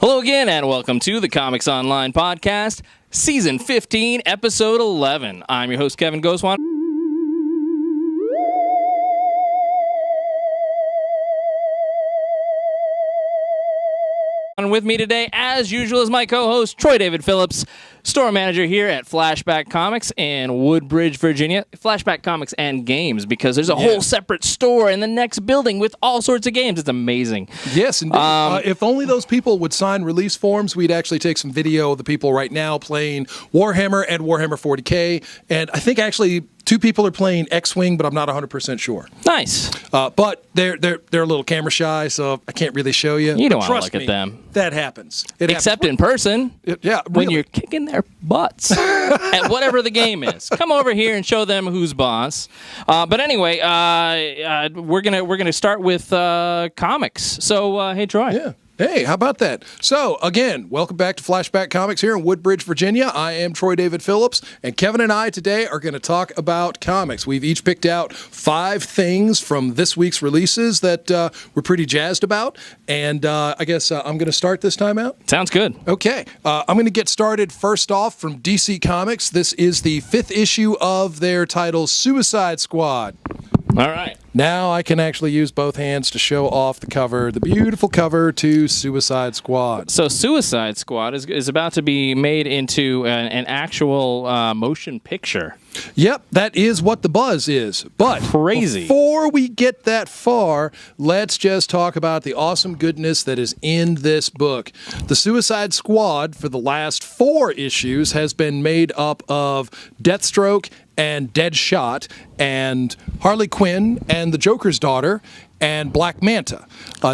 Hello again, and welcome to the Comics Online Podcast, Season 15, Episode 11. I'm your host, Kevin Gaussoin. And with me today, as usual, is my co-host, Troy David Phillips, store manager here at Flashback Comics in Woodbridge, Virginia. Flashback Comics and Games, because there's a whole separate store in the next building with all sorts of games. It's amazing. Yes, indeed. If only those people would sign release forms, we'd actually take some video of the people right now playing Warhammer and Warhammer 40K. And I think actually 2 people are playing X-Wing, but I'm not 100% sure. Nice. But they're a little camera shy, so I can't really show you. You don't want to look at them. That happens. Except in person. When you're kicking their butts at whatever the game is. Come over here and show them who's boss. But anyway, we're gonna start with comics. So hey, Troy. Yeah. Hey, how about that? So, again, welcome back to Flashback Comics here in Woodbridge, Virginia. I am Troy David Phillips, and Kevin and I today are going to talk about comics. We've each picked out 5 things from this week's releases that we're pretty jazzed about, and I guess I'm going to start this time out. Sounds good. Okay. I'm going to get started first off from DC Comics. This is the 5th issue of their title, Suicide Squad. All right. Now I can actually use both hands to show off the cover, the beautiful cover to Suicide Squad. So Suicide Squad is about to be made into an actual motion picture. Yep, that is what the buzz is. But crazy. Before we get that far, let's just talk about the awesome goodness that is in this book. The Suicide Squad for the last 4 issues has been made up of Deathstroke and Deadshot and Harley Quinn and the Joker's daughter and Black Manta.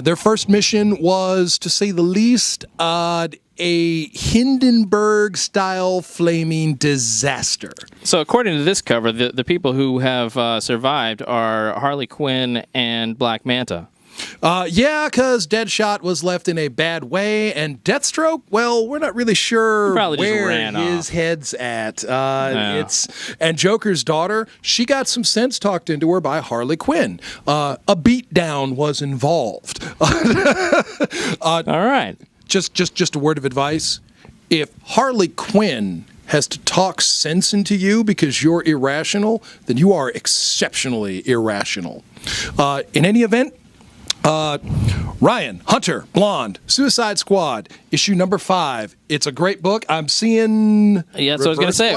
Their first mission was, to say the least, a Hindenburg-style flaming disaster. So according to this cover, the people who have survived are Harley Quinn and Black Manta. Yeah, because Deadshot was left in a bad way, and Deathstroke, well, we're not really sure where his head's at. And Joker's daughter, she got some sense talked into her by Harley Quinn. A beatdown was involved. All right. Just a word of advice. If Harley Quinn has to talk sense into you because you're irrational, then you are exceptionally irrational. In any event, Ryan Hunter, Blonde, Suicide Squad, issue number 5. It's a great book. I'm seeing. Yeah, so I was going to say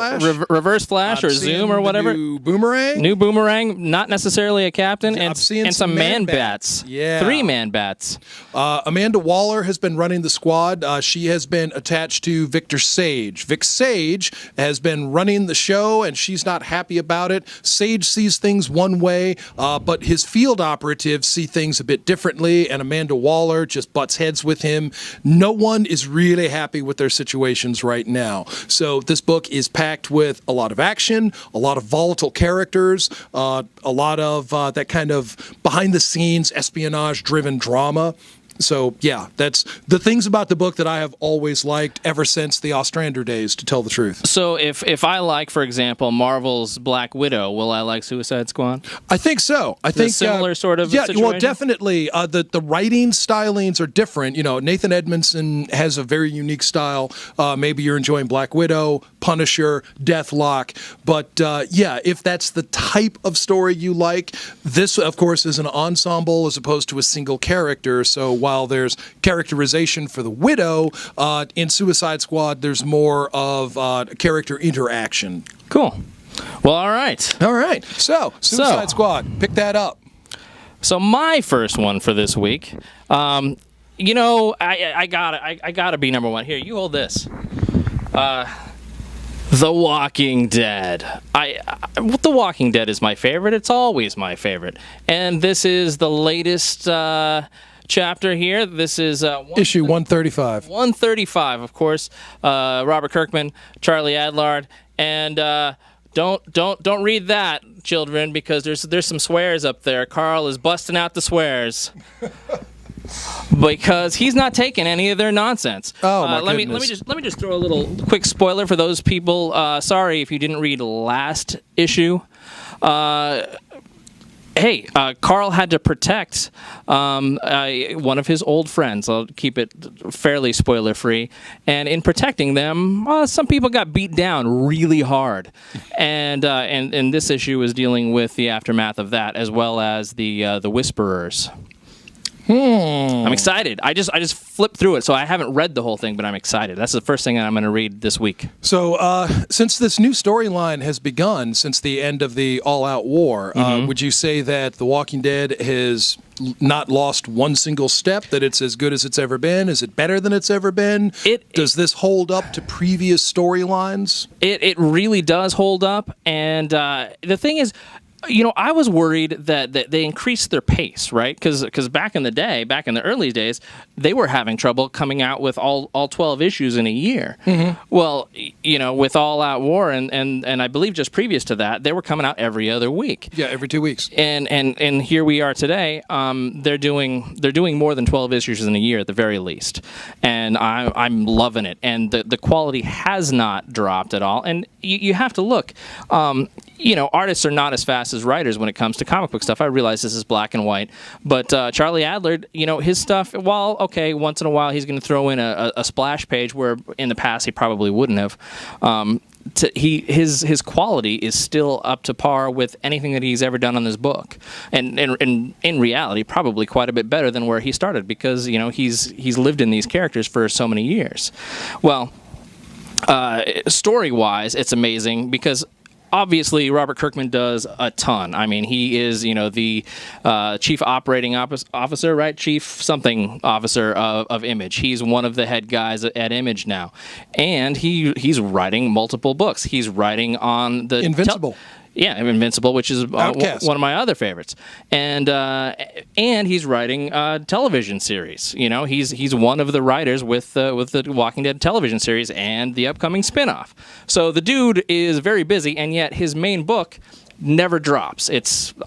Reverse Flash or Zoom or whatever. New Boomerang. New Boomerang, not necessarily a captain, and some man bats. Yeah, 3 man bats. Amanda Waller has been running the squad. She has been attached to Victor Sage. Vic Sage has been running the show, and she's not happy about it. Sage sees things one way, but his field operatives see things a bit differently, and Amanda Waller just butts heads with him. No one is really happy with their situations right now. So this book is packed with a lot of action, a lot of volatile characters, a lot of that kind of behind-the-scenes espionage-driven drama. So, yeah, that's the things about the book that I have always liked ever since the Ostrander days, to tell the truth. So if I like, for example, Marvel's Black Widow, will I like Suicide Squad? I think so. I think similar sort of situation? Well, definitely. The writing stylings are different. You know, Nathan Edmondson has a very unique style. Maybe you're enjoying Black Widow, Punisher, Deathlock. But, yeah, if that's the type of story you like, this, of course, is an ensemble as opposed to a single character. So while there's characterization for the Widow, in Suicide Squad, there's more of character interaction. Cool. Well, all right. All right. So, Suicide Squad, pick that up. So my first one for this week, you know, I gotta be number 1. Here, you hold this. The Walking Dead. The Walking Dead is my favorite. It's always my favorite. And this is the latest chapter here. This is issue 135. 135, of course. Robert Kirkman, Charlie Adlard, and don't read that, children, because there's some swears up there. Carl is busting out the swears. Because he's not taking any of their nonsense. Oh my goodness. Let me just throw a little quick spoiler for those people. Sorry if you didn't read last issue. Hey, Carl had to protect one of his old friends. I'll keep it fairly spoiler-free. And in protecting them, some people got beat down really hard. And this issue is dealing with the aftermath of that, as well as the Whisperers. I'm excited. I just flipped through it, so I haven't read the whole thing, but I'm excited. That's the first thing I'm going to read this week. So, since this new storyline has begun since the end of the all-out war, would you say that The Walking Dead has not lost one single step, that it's as good as it's ever been? Is it better than it's ever been? Does this hold up to previous storylines? It really does hold up, and the thing is, I was worried that they increased their pace, right? Because back in the early days, they were having trouble coming out with all 12 issues in a year. Well, with All Out War and I believe just previous to that, they were coming out every other week. Yeah, every 2 weeks. And here we are today. They're doing more than 12 issues in a year at the very least, and I'm loving it. And the quality has not dropped at all. And you have to look. Artists are not as fast as writers when it comes to comic book stuff. I realize this is black and white, but Charlie Adler, his stuff, while okay, once in a while he's going to throw in a splash page where in the past he probably wouldn't have. His quality is still up to par with anything that he's ever done on this book, and in reality, probably quite a bit better than where he started, because he's lived in these characters for so many years. Well, story-wise, it's amazing because obviously Robert Kirkman does a ton. I mean, he is, the chief operating officer, right? Chief something officer of Image. He's one of the head guys at Image now. And he's writing multiple books. He's writing on the Invincible. Invincible, which is one of my other favorites, and he's writing a television series. He's one of the writers with the Walking Dead television series and the upcoming spinoff. So the dude is very busy, and yet his main book never drops.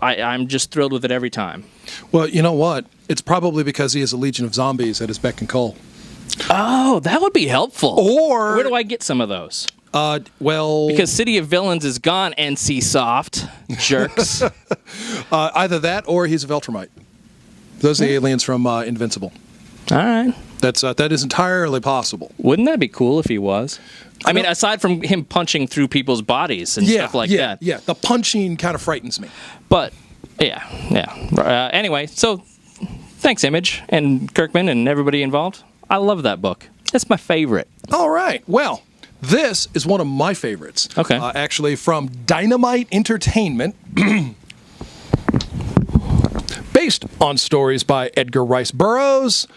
I'm just thrilled with it every time. Well, you know what? It's probably because he has a legion of zombies at his beck and call. Oh, that would be helpful. Or where do I get some of those? Because City of Villains is gone, NC Soft jerks. Either that or he's a Veltramite. Those are the aliens from Invincible. All right. That is entirely possible. Wouldn't that be cool if he was? I mean, aside from him punching through people's bodies and stuff like that. Yeah, the punching kind of frightens me. But, yeah. Anyway, so thanks, Image and Kirkman and everybody involved. I love that book. It's my favorite. All right. Well, this is one of my favorites. Okay. Actually, from Dynamite Entertainment. Based on stories by Edgar Rice Burroughs,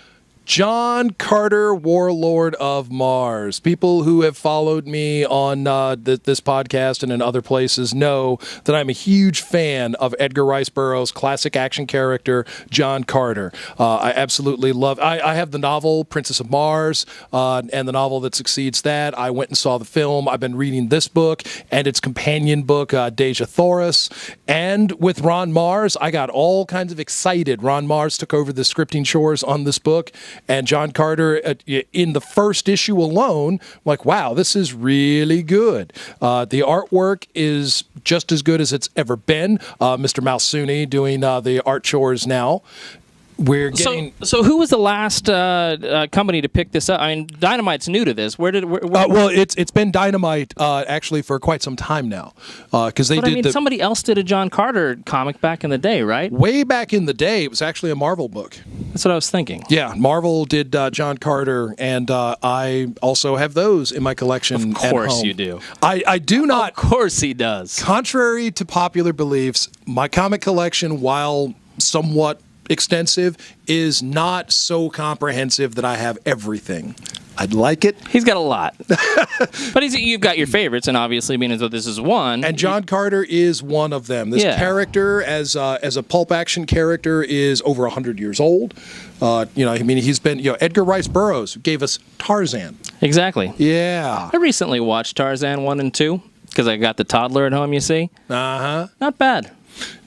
John Carter, Warlord of Mars. People who have followed me on this podcast and in other places know that I'm a huge fan of Edgar Rice Burroughs' classic action character, John Carter. I absolutely love... I have the novel, Princess of Mars, and the novel that succeeds that. I went and saw the film. I've been reading this book and its companion book, Deja Thoris. And with Ron Mars, I got all kinds of excited. Ron Mars took over the scripting chores on this book. And John Carter, in the first issue alone, like, wow, this is really good. The artwork is just as good as it's ever been. Mr. Malsuni doing the art chores now. We're getting... So who was the last company to pick this up? I mean, Dynamite's new to this. Well, it's been Dynamite actually for quite some time now, because somebody else did a John Carter comic back in the day, right? Way back in the day, it was actually a Marvel book. That's what I was thinking. Yeah, Marvel did John Carter, and I also have those in my collection. Of course at home. You do. I do not. Of course he does. Contrary to popular beliefs, my comic collection, while somewhat extensive, is not so comprehensive that I have everything. I'd like it. He's got a lot. But you've got your favorites, and obviously, being as though this is one. And John Carter is one of them. This character, as a pulp action character, is over 100 years old. He's been, Edgar Rice Burroughs gave us Tarzan. Exactly. Yeah. I recently watched Tarzan 1 and 2, because I got the toddler at home, you see. Uh-huh. Not bad.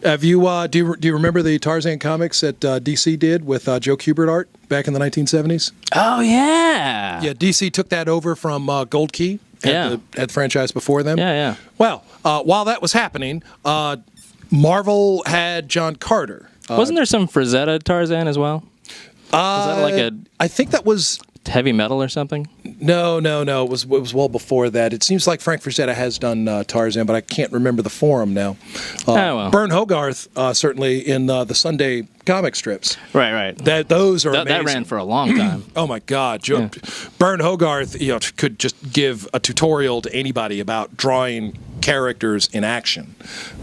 Have you do you remember the Tarzan comics that DC did with Joe Kubert art back in the 1970s? Oh yeah. Yeah, DC took that over from Gold Key. Had the franchise before them. Yeah. Well, while that was happening, Marvel had John Carter. Wasn't there some Frazetta Tarzan as well? Was that like I think that was heavy metal or something? No. It was well before that. It seems like Frank Frazetta has done Tarzan, but I can't remember the forum now. Well. Bern Hogarth, certainly in the Sunday comic strips. Right. Those are amazing. That ran for a long time. Oh my God, Bern Hogarth, could just give a tutorial to anybody about drawing characters in action.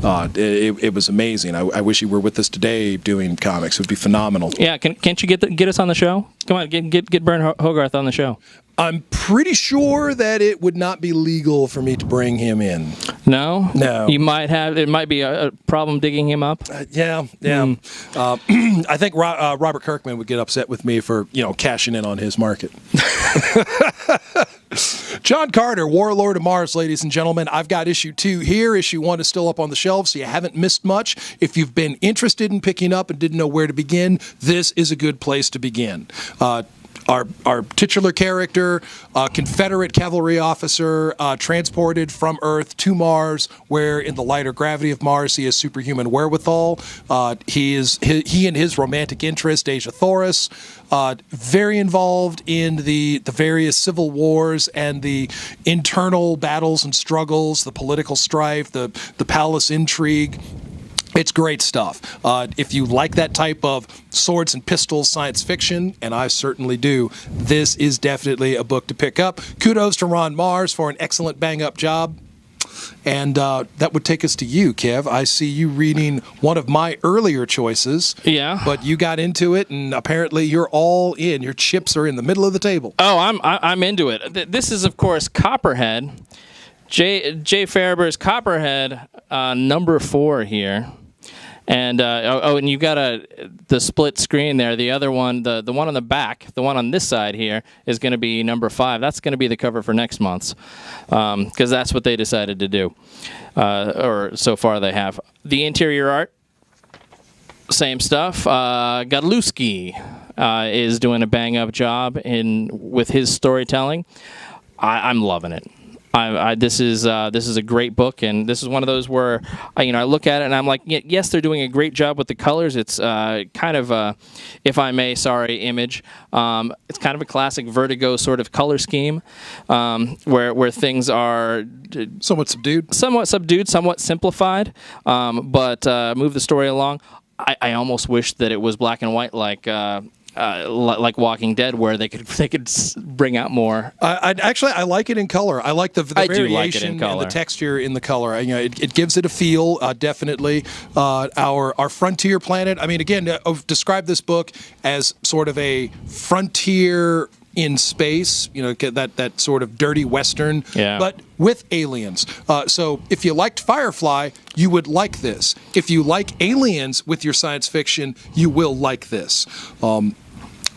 It was amazing. I wish he were with us today doing comics. It would be phenomenal. Yeah, can't you get us on the show? Come on, get Bern Hogarth on the show. I'm pretty sure that it would not be legal for me to bring him in. No? No. It might be a problem digging him up? Yeah. I think Robert Kirkman would get upset with me for, cashing in on his market. John Carter, Warlord of Mars, ladies and gentlemen. I've got issue 2 here. Issue 1 is still up on the shelves, so you haven't missed much. If you've been interested in picking up and didn't know where to begin, this is a good place to begin. Our titular character, Confederate cavalry officer, transported from Earth to Mars, where in the lighter gravity of Mars he has superhuman wherewithal. He and his romantic interest, Asia Thoris, very involved in the various civil wars and the internal battles and struggles, the political strife, the palace intrigue. It's great stuff. If you like that type of swords and pistols science fiction, and I certainly do, this is definitely a book to pick up. Kudos to Ron Mars for an excellent bang-up job. And that would take us to you, Kev. I see you reading one of my earlier choices. Yeah. But you got into it, and apparently you're all in. Your chips are in the middle of the table. Oh, I'm into it. This is, of course, Copperhead. Jay Faerber's Copperhead, number 4 here. And and you've got the split screen there. The other one, the one on the back, the one on this side here, is going to be number 5. That's going to be the cover for next month's, because that's what they decided to do, or so far they have. The interior art, same stuff. Godlewski is doing a bang-up job with his storytelling. I'm loving it. This is a great book, and this is one of those where I look at it and I'm like, yes, they're doing a great job with the colors. It's kind of a, if I may, image. It's kind of a classic Vertigo sort of color scheme, where things are somewhat subdued, somewhat simplified, but move the story along. I almost wish that it was black and white like Walking Dead, where they could bring out more. I like it in color. I like the variation and the texture in the color. It gives it a feel. Definitely, our frontier planet. I mean, again, describe this book as sort of a frontier in space. That sort of dirty Western, but with aliens. So if you liked Firefly, you would like this. If you like aliens with your science fiction, you will like this.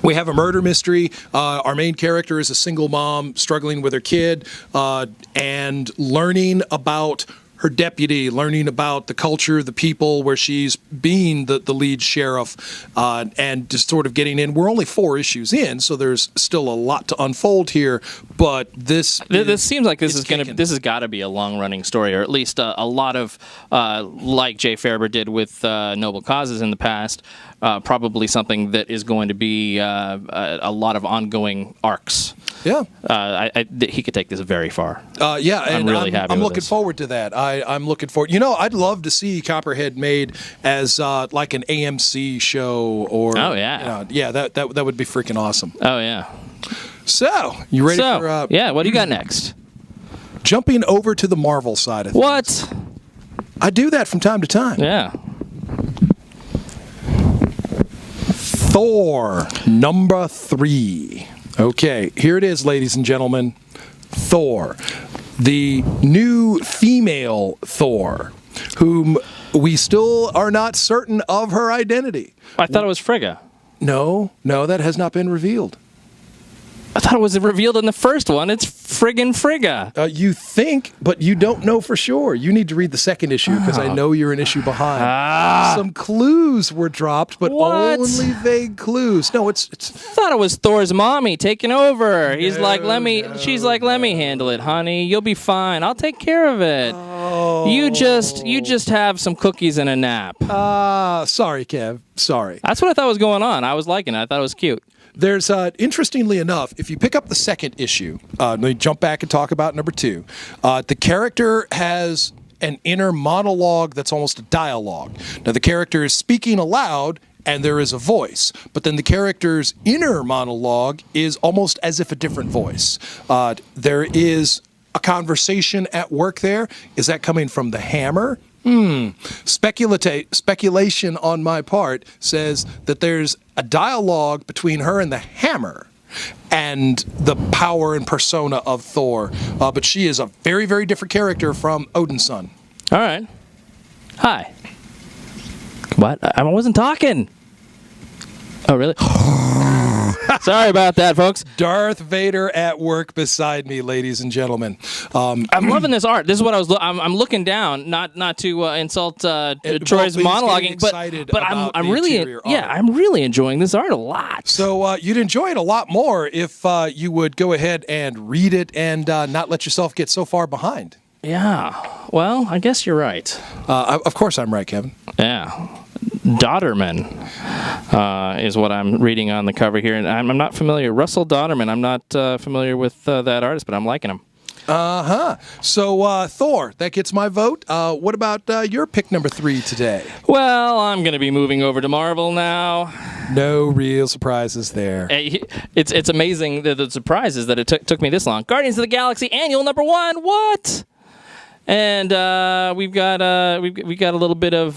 We have a murder mystery. Our main character is a single mom struggling with her kid and learning about her deputy, learning about the culture, the people, where she's being the lead sheriff, and just sort of getting in. We're only 4 issues in, so there's still a lot to unfold here. But this seems like this has got to be a long running story, or at least a lot of like Jay Faerber did with Noble Causes in the past. Probably something that is going to be a lot of ongoing arcs. Yeah, he could take this very far. Yeah, and I'm really happy. I'm with looking this. forward to that. I'm looking forward. I'd love to see Copperhead made as like an AMC show, or that would be freaking awesome. Oh yeah. So you ready for? Yeah. What do you got next? Jumping over to the Marvel side of things. What? I do that from time to time. Yeah. Thor, number 3. Okay, here it is, ladies and gentlemen. Thor, the new female Thor, whom we still are not certain of her identity. I thought it was Frigga. No, that has not been revealed. I thought it was revealed in the first one. It's friggin' Frigga. You think, but you don't know for sure. You need to read the second issue, because I know you're an issue behind. Some clues were dropped, but only vague clues. No, it's. I thought it was Thor's mommy taking over. She's like, let me handle it, honey. You'll be fine. I'll take care of it. Oh. You just have some cookies and a nap. Sorry, Kev. Sorry. That's what I thought was going on. I was liking it. I thought it was cute. There's, interestingly enough, if you pick up the second issue, let me jump back and talk about number 2. The character has an inner monologue that's almost a dialogue. Now, the character is speaking aloud, and there is a voice, but then the character's inner monologue is almost as if a different voice. There is a conversation at work there. Is that coming from the Hammer? Speculation on my part says that there's a dialogue between her and the Hammer and the power and persona of Thor. But she is a very, very different character from Odin's son. All right. Hi. What? I wasn't talking. Oh, really? Sorry about that, folks. Darth Vader at work beside me, ladies and gentlemen. I'm loving this art. This is what I was. I'm looking down, not to insult Troy's monologuing, but I'm really, I'm really enjoying this art a lot. So you'd enjoy it a lot more if you would go ahead and read it and not let yourself get so far behind. Yeah. Well, I guess you're right. Of course, I'm right, Kevin. Yeah. Dodderman is what I'm reading on the cover here, and I'm not familiar. Russell Dodderman. I'm not familiar with that artist, but I'm liking him. So Thor, that gets my vote. What about your pick number 3 today? Well, I'm going to be moving over to Marvel now. No real surprises there. It's amazing the surprises that it took me this long. Guardians of the Galaxy Annual number 1. What? And we've got a little bit of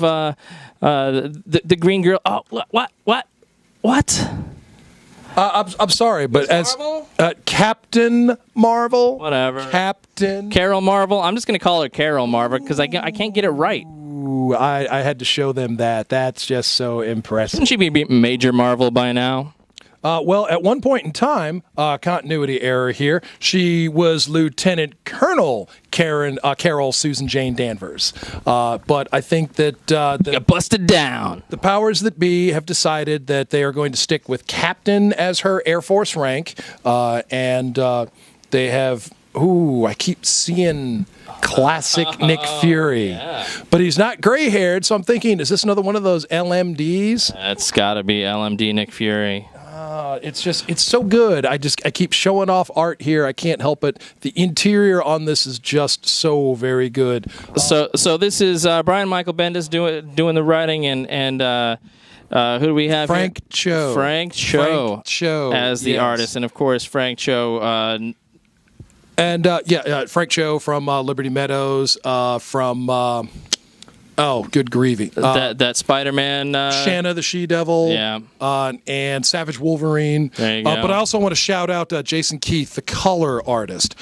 the Green Girl. Oh, what? I'm sorry, but Ms. as Captain Marvel, whatever, Captain Carol Marvel. I'm just gonna call her Carol Marvel because I can't get it right. Ooh, I had to show them that. That's just so impressive. Shouldn't she be Major Marvel by now? Well, at one point in time, continuity error here, she was Lieutenant Colonel Carol Susan Jane Danvers. But I think that got busted down. The powers that be have decided that they are going to stick with Captain as her Air Force rank, and they have. Ooh, I keep seeing classic Nick Fury. Yeah. But he's not gray-haired, so I'm thinking, is this another one of those LMDs? That's got to be LMD Nick Fury. It's so good. I keep showing off art here. I can't help it. The interior on this is just so very good. So this is Brian Michael Bendis doing the writing, and who do we have? Frank Cho. Frank Cho as the artist, and of course Frank Cho. Frank Cho from Liberty Meadows, from. Oh, good grievy. That Spider-Man. Shanna the She-Devil. Yeah. And Savage Wolverine. There you go. But I also want to shout out Jason Keith, the color artist.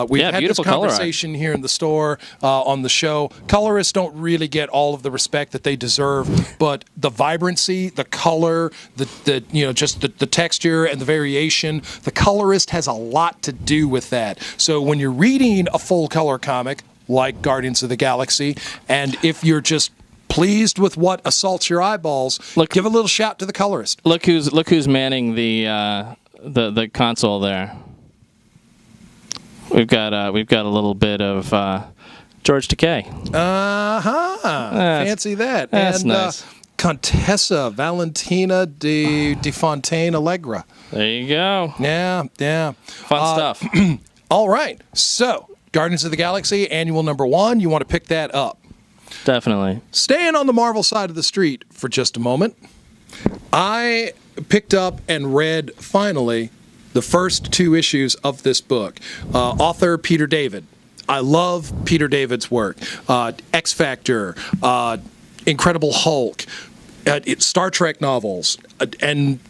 We've had this conversation here in the store on the show. Colorists don't really get all of the respect that they deserve, but the vibrancy, the color, just the texture and the variation, the colorist has a lot to do with that. So when you're reading a full color comic, like Guardians of the Galaxy, and if you're just pleased with what assaults your eyeballs, give a little shout to the colorist. Look who's manning the console there. We've got a little bit of George Takei. Fancy that. That's nice. Contessa Valentina de Fontaine Allegra. There you go. Yeah. Fun stuff. All right. So, Guardians of the Galaxy, Annual number 1. You want to pick that up. Definitely. Staying on the Marvel side of the street for just a moment, I picked up and read, finally, the first 2 issues of this book. Author Peter David. I love Peter David's work. X Factor, Incredible Hulk, Star Trek novels, and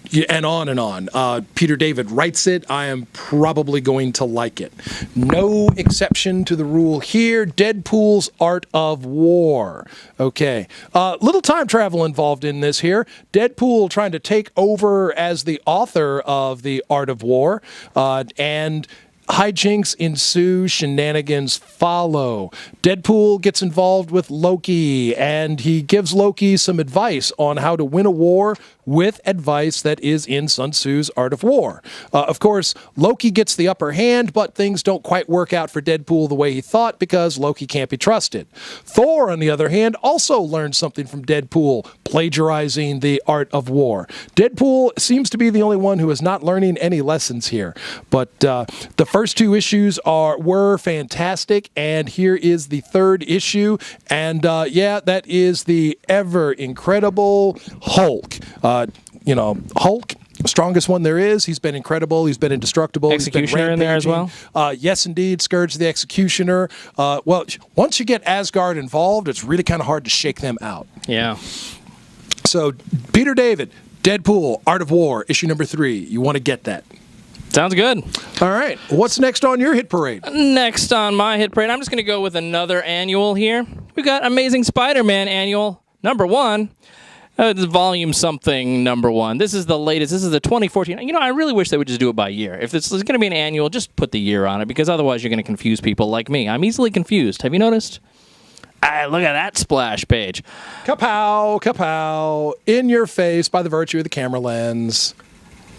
on and on. Peter David writes it. I am probably going to like it. No exception to the rule here. Deadpool's Art of War. Okay. Little time travel involved in this here. Deadpool trying to take over as the author of the Art of War, and hijinks ensue, shenanigans follow. Deadpool gets involved with Loki, and he gives Loki some advice on how to win a war with advice that is in Sun Tzu's Art of War. Of course, Loki gets the upper hand, but things don't quite work out for Deadpool the way he thought because Loki can't be trusted. Thor, on the other hand, also learned something from Deadpool, plagiarizing the Art of War. Deadpool seems to be the only one who is not learning any lessons here. But the first two issues were fantastic, and here is the third issue. And that is the ever incredible Hulk. Hulk. Strongest one there is. He's been incredible. He's been indestructible. Executioner in there as well? Yes, indeed. Scourge the Executioner. Once you get Asgard involved, it's really kind of hard to shake them out. Yeah. So, Peter David, Deadpool, Art of War, issue number 3. You want to get that. Sounds good. All right. What's next on your hit parade? Next on my hit parade, I'm just going to go with another annual here. We got Amazing Spider-Man annual number 1. This is volume something number 1. This is the latest. This is the 2014. I really wish they would just do it by year. If this is going to be an annual, just put the year on it, because otherwise you're going to confuse people like me. I'm easily confused. Have you noticed? Look at that splash page. Kapow, kapow. In your face by the virtue of the camera lens.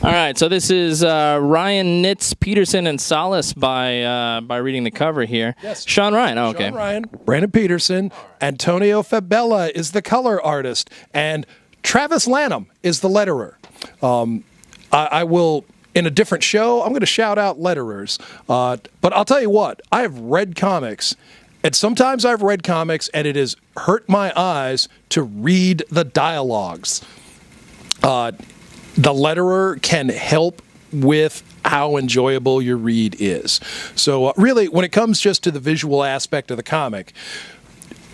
All right, so this is Ryan Nitz, Peterson, and Salas by reading the cover here. Yes. Sean Ryan, okay. Sean Ryan, Brandon Peterson, Antonio Fabella is the color artist, and Travis Lanham is the letterer. I will, in a different show, I'm going to shout out letterers. But I'll tell you what, I have read comics, and sometimes I've read comics, and it has hurt my eyes to read the dialogues. The letterer can help with how enjoyable your read is. So really, when it comes just to the visual aspect of the comic,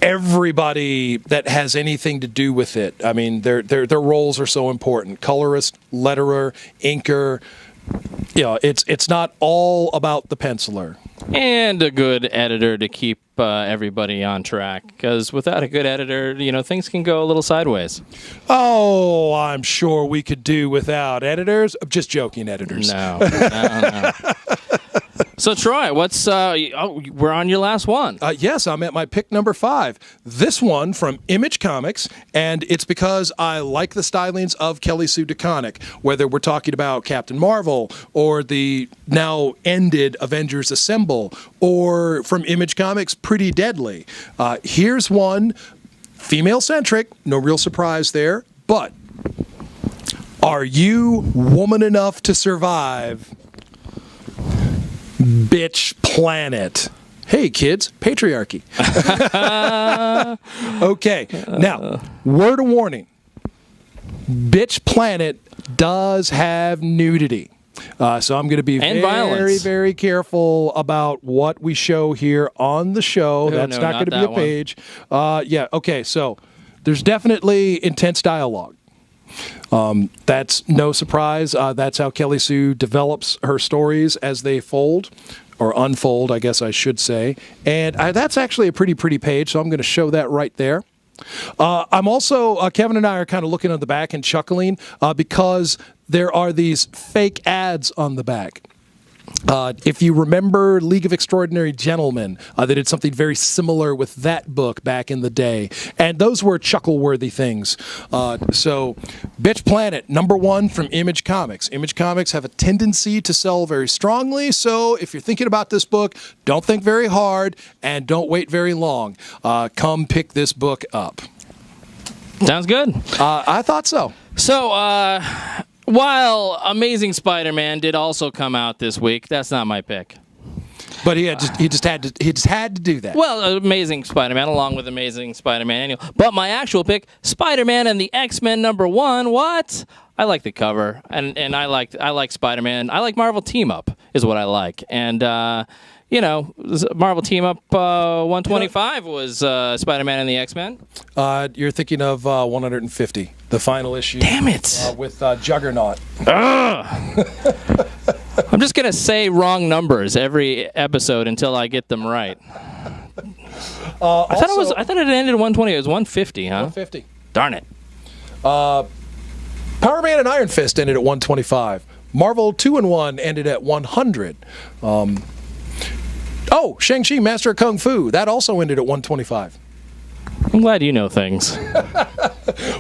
everybody that has anything to do with it, I mean, their roles are so important. Colorist, letterer, inker. It's not all about the penciler. And a good editor to keep everybody on track, because without a good editor, things can go a little sideways. Oh, I'm sure we could do without editors. I'm just joking, editors. No. So, Troy, what's we're on your last one. Yes, I'm at my pick number 5. This one from Image Comics, and it's because I like the stylings of Kelly Sue DeConnick, whether we're talking about Captain Marvel or the now ended Avengers Assemble, or from Image Comics, Pretty Deadly. Here's one, female-centric, no real surprise there, but are you woman enough to survive Bitch Planet? Hey, kids, patriarchy. Okay, now, word of warning. Bitch Planet does have nudity. So I'm going to be very, very careful about what we show here on the show. That's not going to be a page. Okay, so there's definitely intense dialogue. That's no surprise. That's how Kelly Sue develops her stories as they fold, or unfold, I guess I should say. And that's actually a pretty page, so I'm going to show that right there. I'm also, Kevin and I are kind of looking on the back and chuckling because there are these fake ads on the back. If you remember League of Extraordinary Gentlemen, they did something very similar with that book back in the day. And those were chuckle-worthy things. So, Bitch Planet, number 1 from Image Comics. Image Comics have a tendency to sell very strongly, so if you're thinking about this book, don't think very hard and don't wait very long. Come pick this book up. Sounds good. I thought so. So, while Amazing Spider-Man did also come out this week, that's not my pick. But he just had to do that. Well, Amazing Spider-Man along with Amazing Spider-Man Annual. But my actual pick, Spider-Man and the X-Men number 1. What? I like the cover, and I like Spider-Man. I like Marvel Team Up is what I like, and Marvel Team Up 125 was Spider-Man and the X-Men. You're thinking of 150, the final issue. Damn it! With Juggernaut. I'm just gonna say wrong numbers every episode until I get them right. I thought it ended at 120. It was 150, huh? 150. Darn it. Power Man and Iron Fist ended at 125. Marvel 2-in-1 ended at 100. Shang-Chi, Master of Kung Fu, that also ended at 125. I'm glad you know things.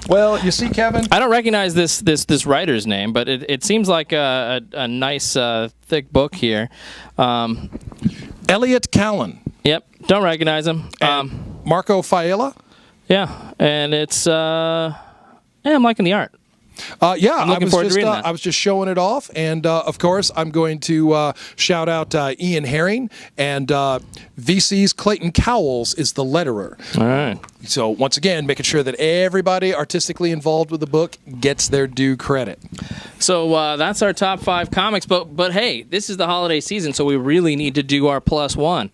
Well, you see, Kevin, I don't recognize this writer's name, but it seems like a nice thick book here. Elliot Callan. Yep, don't recognize him. Marco Faella. Yeah, and it's I'm liking the art. I'm looking forward to reading that. I was just showing it off, and of course, I'm going to shout out Ian Herring, and VC's Clayton Cowles is the letterer. All right. So once again, making sure that everybody artistically involved with the book gets their due credit. So that's our top 5 comics, but hey, this is the holiday season, so we really need to do our +1.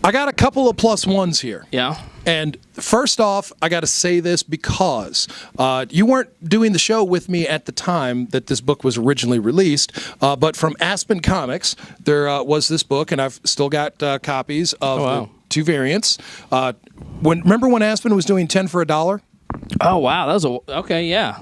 I got a couple of +1s here. Yeah. And first off, I got to say this because you weren't doing the show with me at the time that this book was originally released, but from Aspen Comics, there was this book, and I've still got copies of the 2 variants. Remember when Aspen was doing 10 for $1? Oh, wow. That was okay, yeah.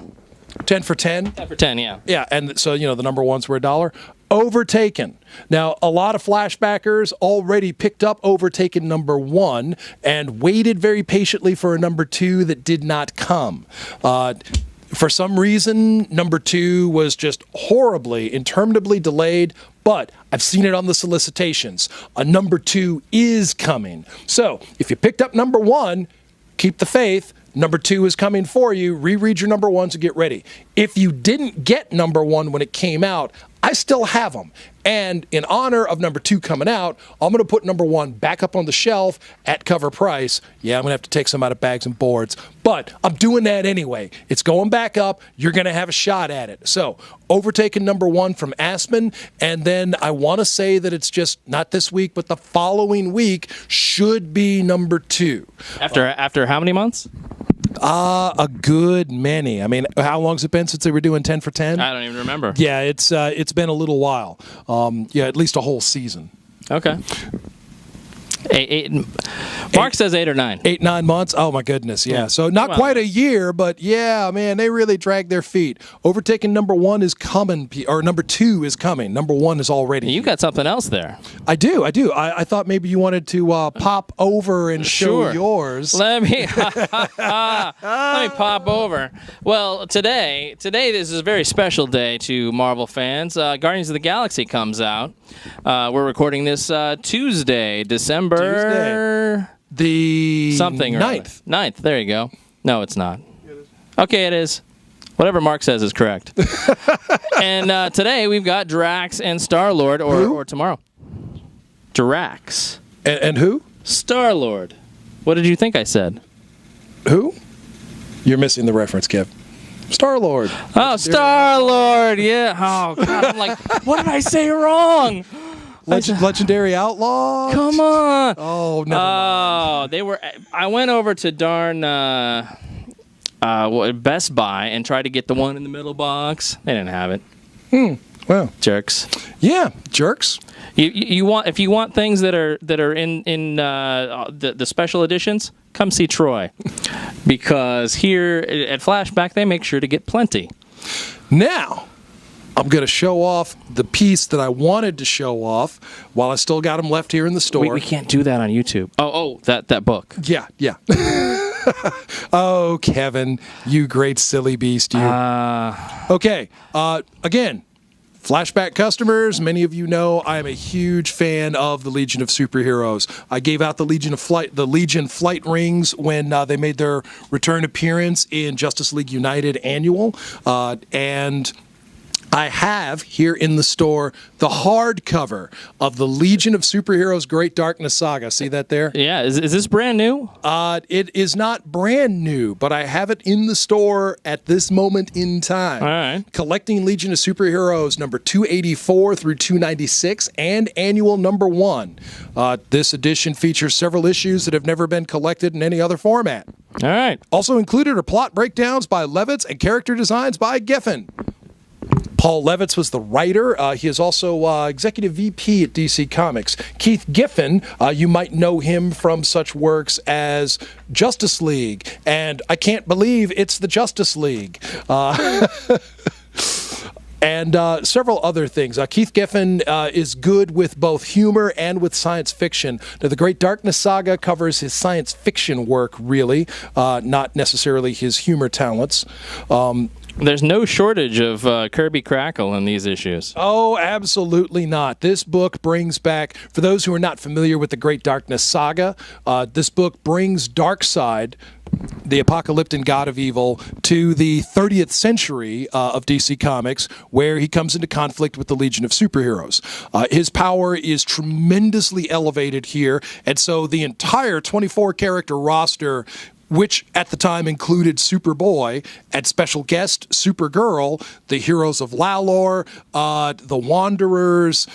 10 for 10? 10 for 10, yeah. Yeah, and so, the number ones were $1. Overtaken. Now, a lot of flashbackers already picked up Overtaken number 1 and waited very patiently for a number 2 that did not come. For some reason, number 2 was just horribly, interminably delayed, but I've seen it on the solicitations. A number 2 is coming. So, if you picked up number 1, keep the faith. Number 2 is coming for you. Reread your number 1s and get ready. If you didn't get number 1 when it came out, I still have them. And in honor of number 2 coming out, I'm going to put number 1 back up on the shelf at cover price. Yeah, I'm going to have to take some out of bags and boards, but I'm doing that anyway. It's going back up. You're going to have a shot at it. So, Overtaken number 1 from Aspen, and then I want to say that it's just not this week, but the following week should be number 2. After how many months? A good many. I mean, how long's it been since they were doing 10 for 10? I don't even remember. Yeah, it's been a little while. At least a whole season. Okay. Marc says 8 or 9. 8, 9 months. Oh my goodness, yeah. So not quite a year, but yeah, man, they really dragged their feet. Overtaken number 1 is coming, or number 2 is coming. Number 1 is already. You got something else there. I do. I thought maybe you wanted to pop over and show yours. Let me pop over. Well, today this is a very special day to Marvel fans. Guardians of the Galaxy comes out. We're recording this Tuesday, December the something 9th. 9th. There you go. No, it's not. Okay, it is. Whatever Marc says is correct. And today we've got Drax and Star-Lord, or tomorrow. Drax. And who? Star-Lord. What did you think I said? Who? You're missing the reference, Kev. Star-Lord. Oh, Star-Lord, yeah. Oh, God, I'm like, what did I say wrong? Legendary Outlaw? Come on. Oh, never mind. They were. I went over to darn Best Buy and tried to get the one in the middle box. They didn't have it. Well, jerks. Yeah, jerks. You want, if you want things that are in the special editions, come see Troy, because here at Flashback they make sure to get plenty. Now, I'm going to show off the piece that I wanted to show off while I still got them left here in the store. We can't do that on YouTube. Oh, that book. Yeah. Oh, Kevin, you great silly beast, you. Okay, again, Flashback customers, many of you know I am a huge fan of the Legion of Superheroes. I gave out the Legion Flight rings when they made their return appearance in Justice League United Annual, and I have here in the store the hardcover of the Legion of Superheroes Great Darkness Saga. See that there? Yeah. Is this brand new? It is not brand new, but I have it in the store at this moment in time. All right. Collecting Legion of Superheroes number 284 through 296 and annual number 1. This edition features several issues that have never been collected in any other format. All right. Also included are plot breakdowns by Levitz and character designs by Giffen. Paul Levitz was the writer. He is also executive VP at DC Comics. Keith Giffen, you might know him from such works as Justice League, and I Can't Believe It's the Justice League. and several other things. Keith Giffen is good with both humor and with science fiction. Now, the Great Darkness Saga covers his science fiction work, really, not necessarily his humor talents. There's no shortage of Kirby Crackle in these issues. Oh, absolutely not. This book brings back, for those who are not familiar with the Great Darkness Saga, this book brings Darkseid, the apocalyptic god of evil, to the 30th century of DC Comics, where he comes into conflict with the Legion of Superheroes. His power is tremendously elevated here, and so the entire 24-character roster, which at the time included Superboy and special guest Supergirl, the heroes of Lalor, the Wanderers.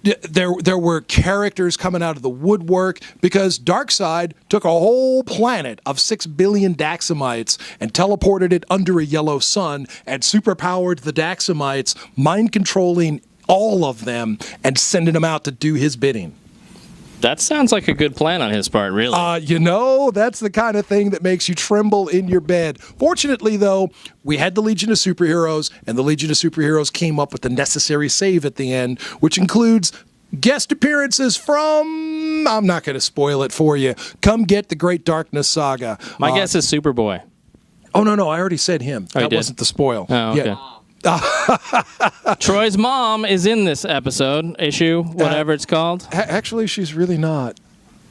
There were characters coming out of the woodwork because Darkseid took a whole planet of 6 billion Daxamites and teleported it under a yellow sun and superpowered the Daxamites, mind-controlling all of them and sending them out to do his bidding. That sounds like a good plan on his part, really. That's the kind of thing that makes you tremble in your bed. Fortunately, though, we had the Legion of Superheroes, and the Legion of Superheroes came up with the necessary save at the end, which includes guest appearances from, I'm not going to spoil it for you, come get the Great Darkness Saga. My guess is Superboy. Oh, no, I already said him. Oh, that wasn't the spoil. Oh, okay. Yeah. Troy's mom is in this episode, issue, whatever it's called. Actually, she's really not.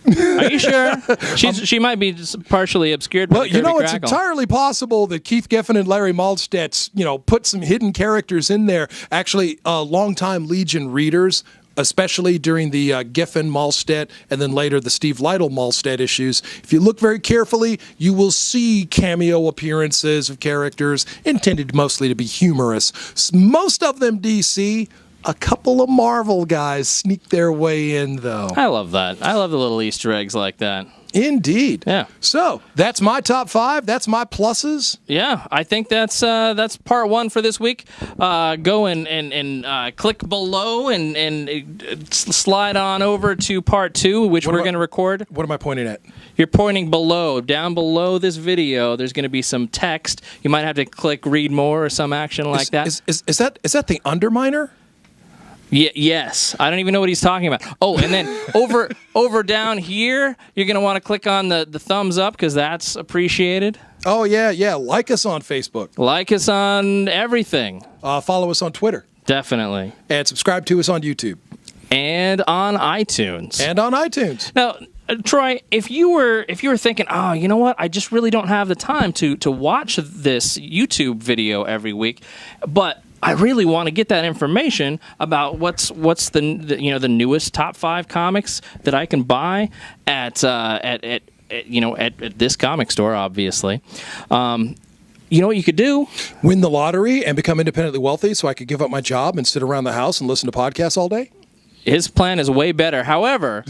Are you sure? She might be just partially obscured. Well, it's entirely possible that Keith Giffen and Larry Maldstetz, put some hidden characters in there. Actually, longtime Legion readers, especially during the Giffen, Malstedt, and then later the Steve Lytle Malstedt issues. If you look very carefully, you will see cameo appearances of characters intended mostly to be humorous. Most of them DC. A couple of Marvel guys sneak their way in, though. I love that. I love the little Easter eggs like that. Indeed. Yeah. So that's my top 5. That's my pluses. Yeah, I think that's part 1 for this week. Go and click below and slide on over to part 2, which we're going to record. What am I pointing at? You're pointing below. Down below this video, there's going to be some text. You might have to click read more or some action like that. Is that the Underminer? Yes. I don't even know what he's talking about. Oh, and then over down here, you're going to want to click on the thumbs up because that's appreciated. Oh, yeah. Like us on Facebook. Like us on everything. Follow us on Twitter. Definitely. And subscribe to us on YouTube. And on iTunes. Now, Troy, if you were thinking, oh, you know what? I just really don't have the time to watch this YouTube video every week, but I really want to get that information about what's the newest top 5 comics that I can buy at this comic store, obviously. You know what you could do? Win the lottery and become independently wealthy so I could give up my job and sit around the house and listen to podcasts all day? His plan is way better. However,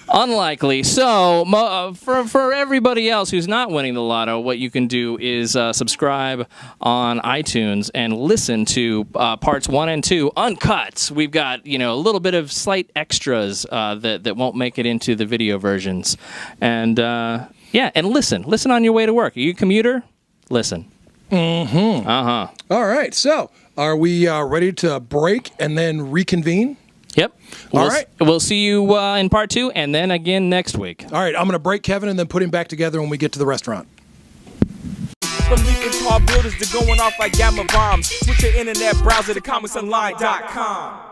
unlikely. So for everybody else who's not winning the lotto, what you can do is subscribe on iTunes and listen to parts 1 and 2 uncut. We've got a little bit of slight extras that won't make it into the video versions. And and listen on your way to work. Are you a commuter? Listen. Mm-hmm. Uh-huh. All right. So are we ready to break and then reconvene? Yep. All right. We'll see you in part 2 and then again next week. All right. I'm going to break Kevin and then put him back together when we get to the restaurant. From leaping tall buildings to going off like gamma bombs. Switch your internet browser to ComicsOnline.com.